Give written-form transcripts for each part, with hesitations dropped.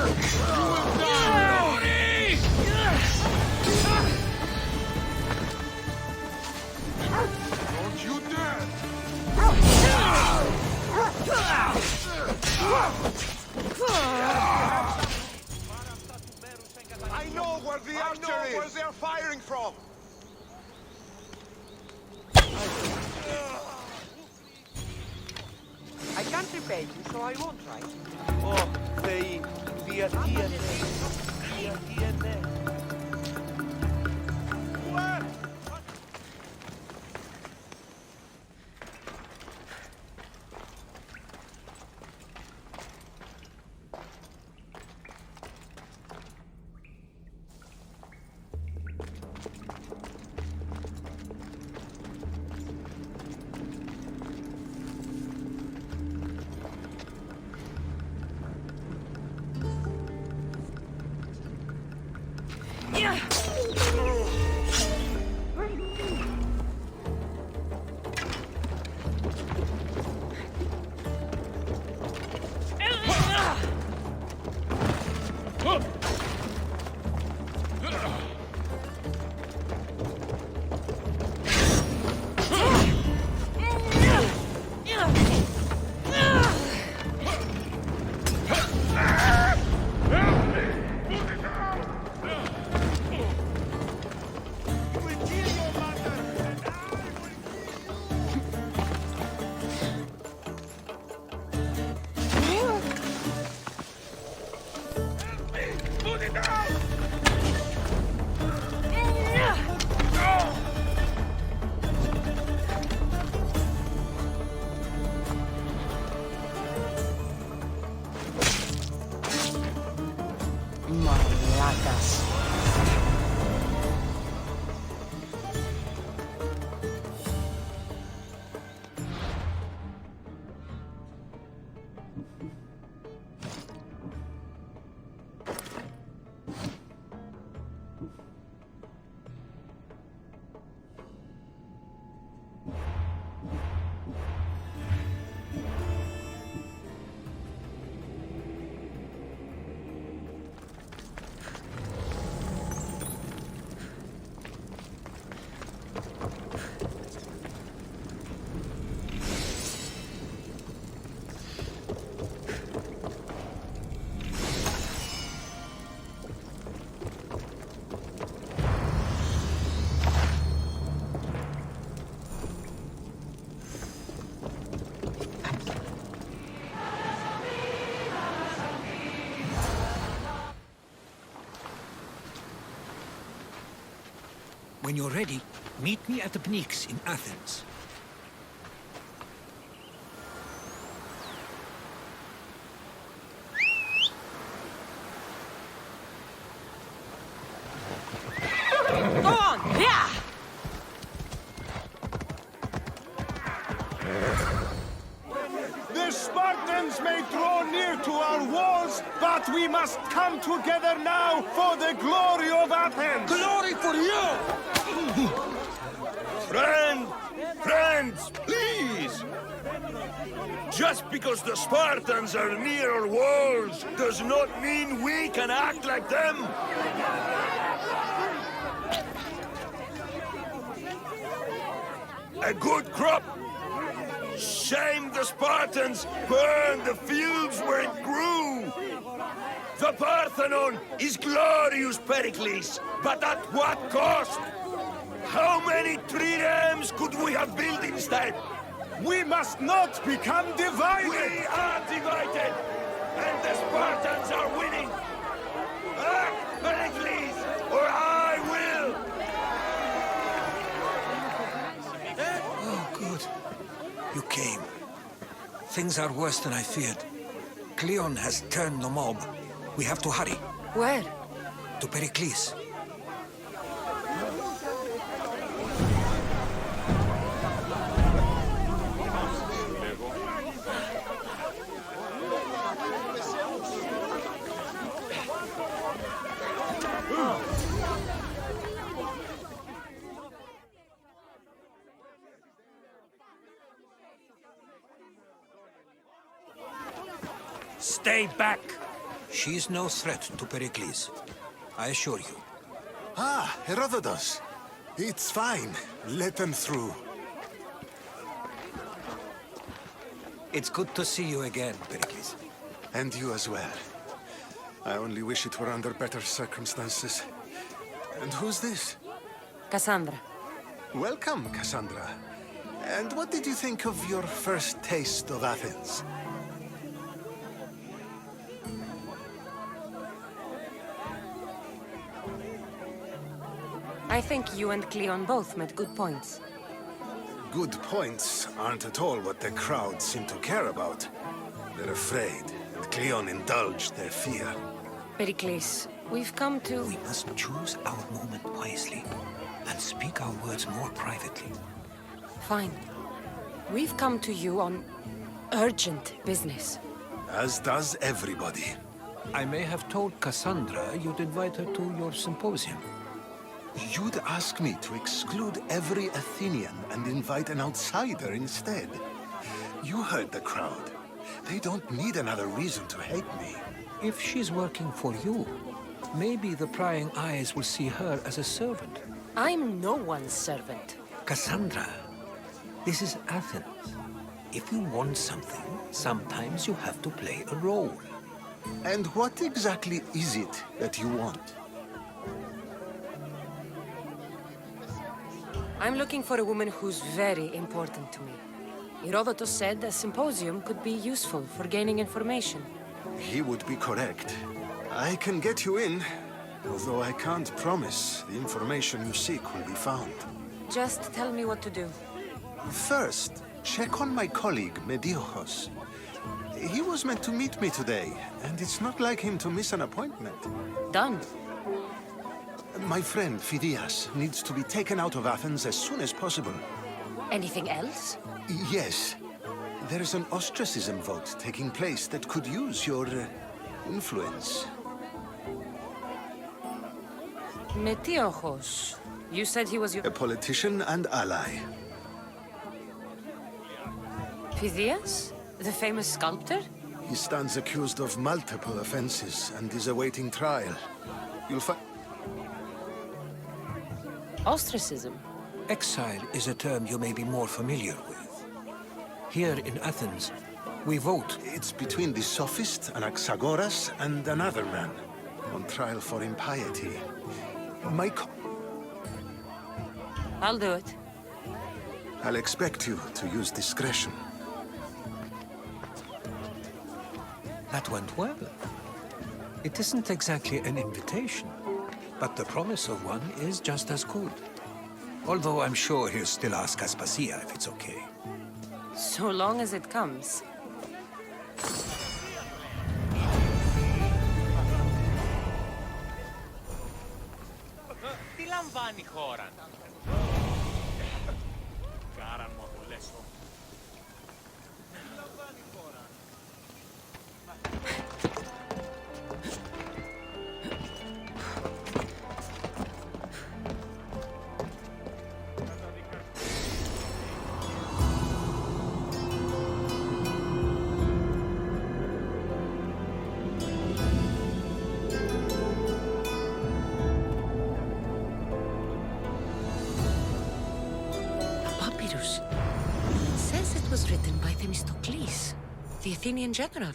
Don't you dare! I know where the archer is! Where they're firing from! I can't repay you, so I won't try. Oh, the Athena. The Athena. When you're ready, meet me at the Pnyx in Athens. Go on! Yeah! The Spartans may draw near to our walls, but we must come together now for the glory of Athens! Glory for you! Friends, please! Just because the Spartans are near our walls does not mean we can act like them! A good crop! Shame the Spartans burned the fields where it grew! The Parthenon is glorious, Pericles, but at what cost? How many triremes could we have built instead? We must not become divided! We are divided, and the Spartans are winning! Act, Pericles, or I will! Oh, good. You came. Things are worse than I feared. Cleon has turned the mob. We have to hurry. Where? To Pericles. Stay back! She's no threat to Beriklys, I assure you. Ah, Herodotus. It's fine. Let them through. It's good to see you again, Beriklys. And you as well. I only wish it were under better circumstances. And who's this? Kassandra. Welcome, Kassandra. And what did you think of your first taste of Athens? I think you and Cleon both made good points. Good points aren't at all what the crowd seem to care about. They're afraid, and Cleon indulged their fear. Pericles, we've come to... We must choose our moment wisely and speak our words more privately. Fine. We've come to you on urgent business. As does everybody. I may have told Cassandra you'd invite her to your symposium. You'd ask me to exclude every Athenian and invite an outsider instead. You heard the crowd. They don't need another reason to hate me. If she's working for you, maybe the prying eyes will see her as a servant. I'm no one's servant. Cassandra, this is Athens. If you want something, sometimes you have to play a role. And what exactly is it that you want? I'm looking for a woman who's very important to me. Herodotus said a symposium could be useful for gaining information. He would be correct. I can get you in, although I can't promise the information you seek will be found. Just tell me what to do. First, check on my colleague, Mediochos. He was meant to meet me today, and it's not like him to miss an appointment. Done. My friend, Phidias, needs to be taken out of Athens as soon as possible. Anything else? Yes. There's an ostracism vote taking place that could use your influence. Metiochos. You said he was your... A politician and ally. Phidias? The famous sculptor? He stands accused of multiple offenses and is awaiting trial. You'll find... Ostracism? Exile is a term you may be more familiar with. Here in Athens, we vote. It's between the sophist, Anaxagoras, and another man on trial for impiety. I'll do it. I'll expect you to use discretion. That went well. It isn't exactly an invitation, but the promise of one is just as good. Although I'm sure he'll still ask Aspasia if it's okay. So long as it comes. Τι λαμβάνει η χώρα? Κάραν μου απολές. The Athenian general.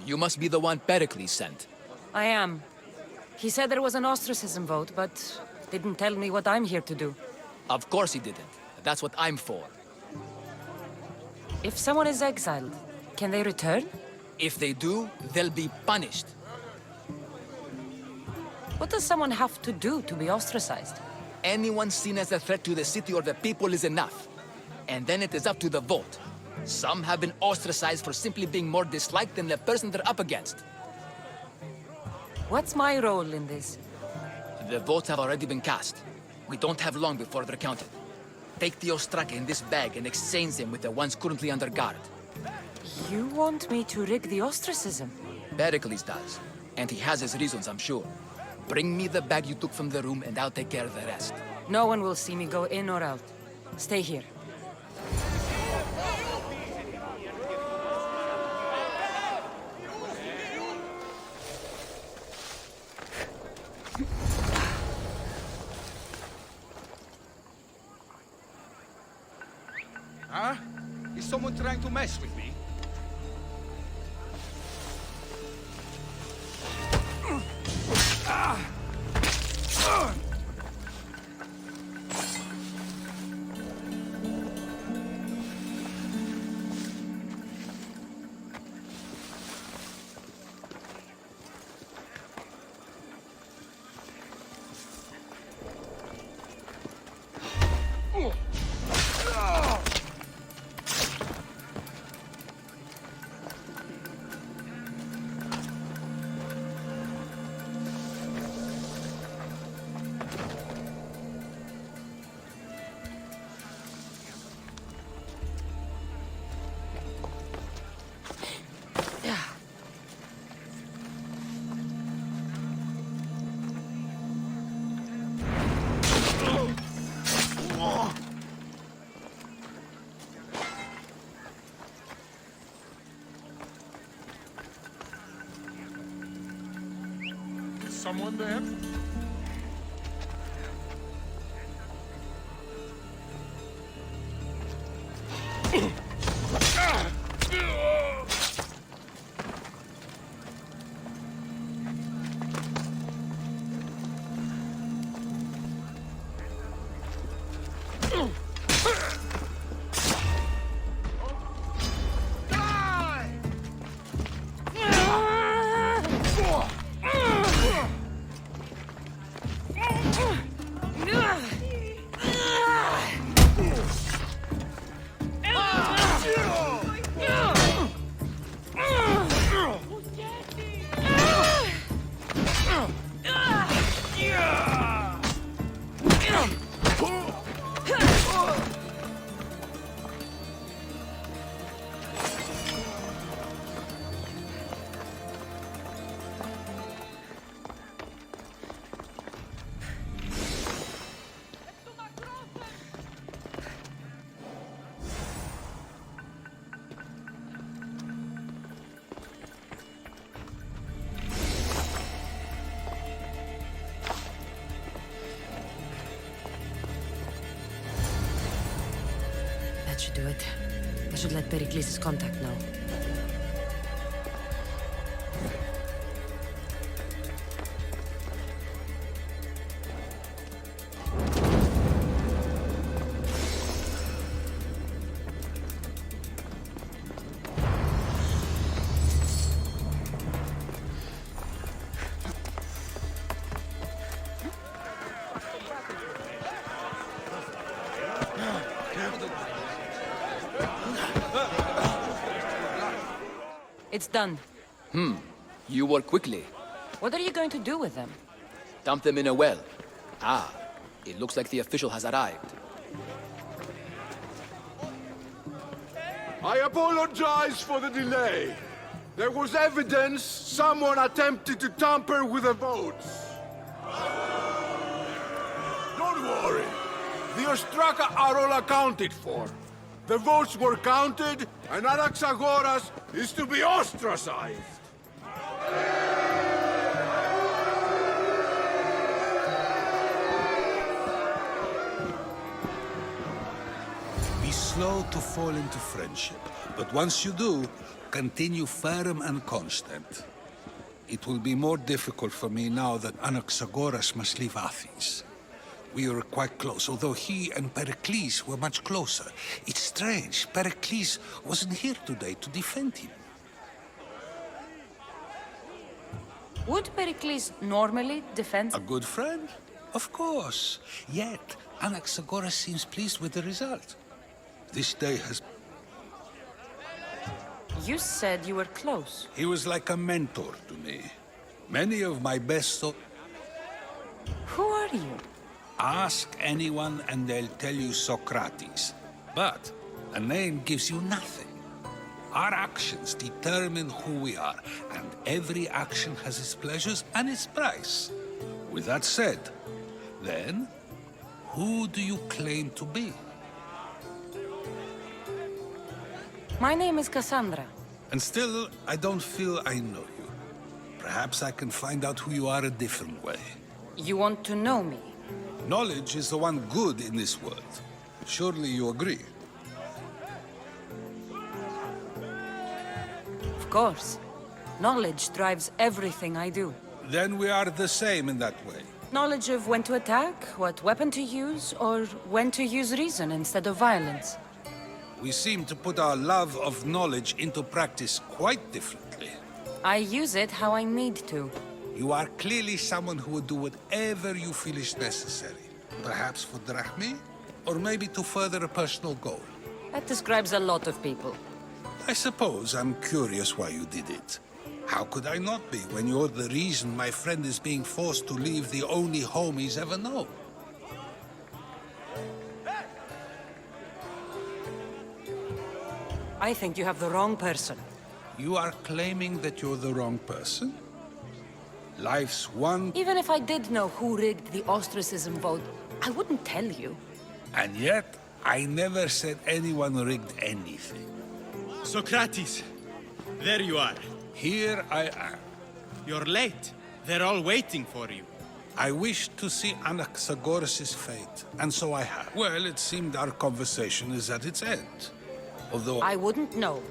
You must be the one Pericles sent. I am. He said there was an ostracism vote, but didn't tell me what I'm here to do. Of course he didn't. That's what I'm for. If someone is exiled, can they return? If they do, they'll be punished. What does someone have to do to be ostracized? Anyone seen as a threat to the city or the people is enough. And then it is up to the vote. Some have been ostracized for simply being more disliked than the person they're up against. What's my role in this? The votes have already been cast. We don't have long before they're counted. Take the ostraka in this bag and exchange them with the ones currently under guard. You want me to rig the ostracism? Pericles does. And he has his reasons, I'm sure. Bring me the bag you took from the room and I'll take care of the rest. No one will see me go in or out. Stay here. Huh? Is someone trying to mess with me? Someone there? That should do it. I should let Berikles's contact know. It's done. You work quickly. What are you going to do with them? Dump them in a well. Ah, it looks like the official has arrived. I apologize for the delay. There was evidence someone attempted to tamper with the votes. Don't worry. The Ostraka are all accounted for. The votes were counted, and Anaxagoras is to be ostracized. Be slow to fall into friendship, but once you do, continue firm and constant. It will be more difficult for me now that Anaxagoras must leave Athens. We were quite close, although he and Pericles were much closer. It's strange, Pericles wasn't here today to defend him. Would Pericles normally defend? A good friend? Of course. Yet, Anaxagoras seems pleased with the result. This day has... You said you were close. He was like a mentor to me. Many of my best... Who are you? Ask anyone and they'll tell you Socrates. But a name gives you nothing. Our actions determine who we are, and every action has its pleasures and its price. With that said, then, who do you claim to be? My name is Kassandra. And still, I don't feel I know you. Perhaps I can find out who you are a different way. You want to know me? Knowledge is the one good in this world. Surely you agree? Of course. Knowledge drives everything I do. Then we are the same in that way. Knowledge of when to attack, what weapon to use, or when to use reason instead of violence. We seem to put our love of knowledge into practice quite differently. I use it how I need to. You are clearly someone who would do whatever you feel is necessary. Perhaps for drachmi, or maybe to further a personal goal. That describes a lot of people. I suppose I'm curious why you did it. How could I not be when you're the reason my friend is being forced to leave the only home he's ever known? I think you have the wrong person. You are claiming that you're the wrong person? Life's one... Even if I did know who rigged the ostracism vote, I wouldn't tell you. And yet, I never said anyone rigged anything. Socrates, there you are. Here I am. You're late. They're all waiting for you. I wished to see Anaxagoras' fate, and so I have. Well, it seemed our conversation is at its end. Although... I wouldn't know.